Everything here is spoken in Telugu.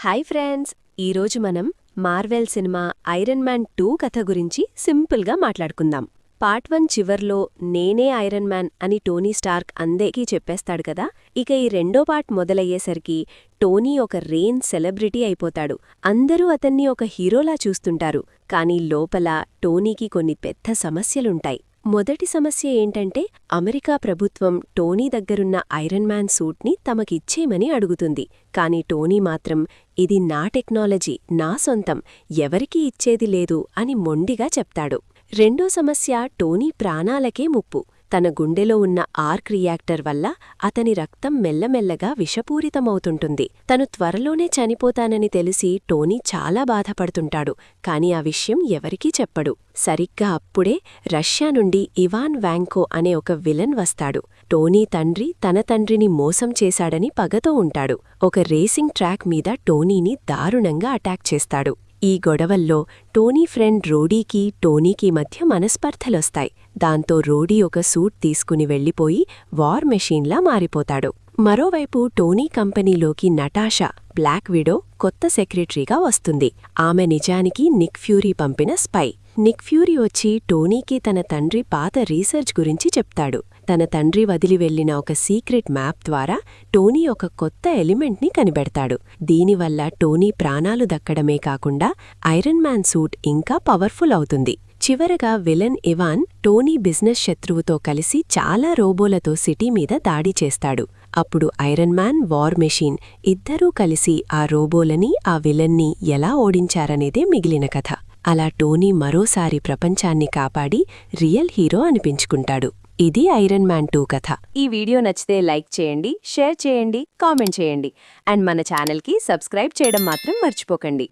హాయ్ ఫ్రెండ్స్, ఈరోజు మనం మార్వెల్ సినిమా ఐరన్ మ్యాన్ 2 కథ గురించి సింపుల్గా మాట్లాడుకుందాం. పార్ట్ 1 చివర్లో నేనే ఐరన్ మ్యాన్ అని టోనీ స్టార్క్ అందరికీ చెప్పేస్తాడు కదా. ఇక ఈ రెండో పార్ట్ మొదలయ్యేసరికి టోనీ ఒక సెలబ్రిటీ అయిపోతాడు. అందరూ అతన్ని ఒక హీరోలా చూస్తుంటారు. కానీ లోపల టోనీకి కొన్ని పెద్ద సమస్యలుంటాయి. మొదటి సమస్య ఏంటంటే, అమెరికా ప్రభుత్వం టోనీ దగ్గరున్న ఐరన్ మ్యాన్ సూట్ని తమకిచ్చేయమని అడుగుతుంది. కాని టోనీ మాత్రం ఇది నా టెక్నాలజీ, నా సొంతం, ఎవరికీ ఇచ్చేది లేదు అని మొండిగా చెప్తాడు. రెండో సమస్య టోనీ ప్రాణాలకే ముప్పు. తన గుండెలో ఉన్న ఆర్క్ రియాక్టర్ వల్ల అతని రక్తం మెల్లమెల్లగా విషపూరితమవుతుంటుంది. తను త్వరలోనే చనిపోతానని తెలిసి టోనీ చాలా బాధపడుతుంటాడు. కాని ఆ విషయం ఎవరికీ చెప్పడు. సరిగ్గా అప్పుడే రష్యా నుండి ఇవాన్ వాంకో అనే ఒక విలన్ వస్తాడు. టోనీ తండ్రి తన తండ్రిని మోసం చేశాడని పగతో ఉంటాడు. ఒక రేసింగ్ ట్రాక్ మీద టోనీని దారుణంగా అటాక్ చేస్తాడు. ఈ గొడవల్లో టోనీ ఫ్రెండ్ రోడీకి టోనీకి మధ్య మనస్పర్ధలొస్తాయి. దాంతో రోడీ ఒక సూట్ తీసుకుని వెళ్లిపోయి వార్ మెషీన్లా మారిపోతాడు. మరోవైపు టోనీ కంపెనీలోకి నటాషా, బ్లాక్ విడో కొత్త సెక్రటరీగా వస్తుంది. ఆమె నిజానికి నిక్ ఫ్యూరీ పంపిన స్పై. నిక్ ఫ్యూరీ వచ్చి టోనీకి తన తండ్రి పాత రీసెర్చ్ గురించి చెప్తాడు. తన తండ్రి వదిలి వెళ్లిన ఒక సీక్రెట్ మ్యాప్ ద్వారా టోనీ ఒక కొత్త ఎలిమెంట్ని కనిపెడతాడు. దీనివల్ల టోనీ ప్రాణాలు దక్కడమే కాకుండా ఐరన్ మ్యాన్ సూట్ ఇంకా పవర్ఫుల్ అవుతుంది. చివరగా విలన్ ఇవాన్ టోనీ బిజినెస్ శత్రువుతో కలిసి చాలా రోబోలతో సిటీ మీద దాడి చేస్తాడు. అప్పుడు ఐరన్ మ్యాన్, వార్ మెషీన్ ఇద్దరూ కలిసి ఆ రోబోలని, ఆ విలన్ని ఎలా ఓడించారనేదే మిగిలిన కథ. అలా టోనీ మరోసారి ప్రపంచాన్ని కాపాడి రియల్ హీరో అనిపించుకుంటాడు. ఇది ఐరన్ మ్యాన్ 2 కథ. ఈ వీడియో నచ్చితే లైక్ చేయండి, షేర్ చేయండి, కామెంట్ చేయండి. అండ్ మన ఛానల్కి సబ్స్క్రైబ్ చేయడం మాత్రం మర్చిపోకండి.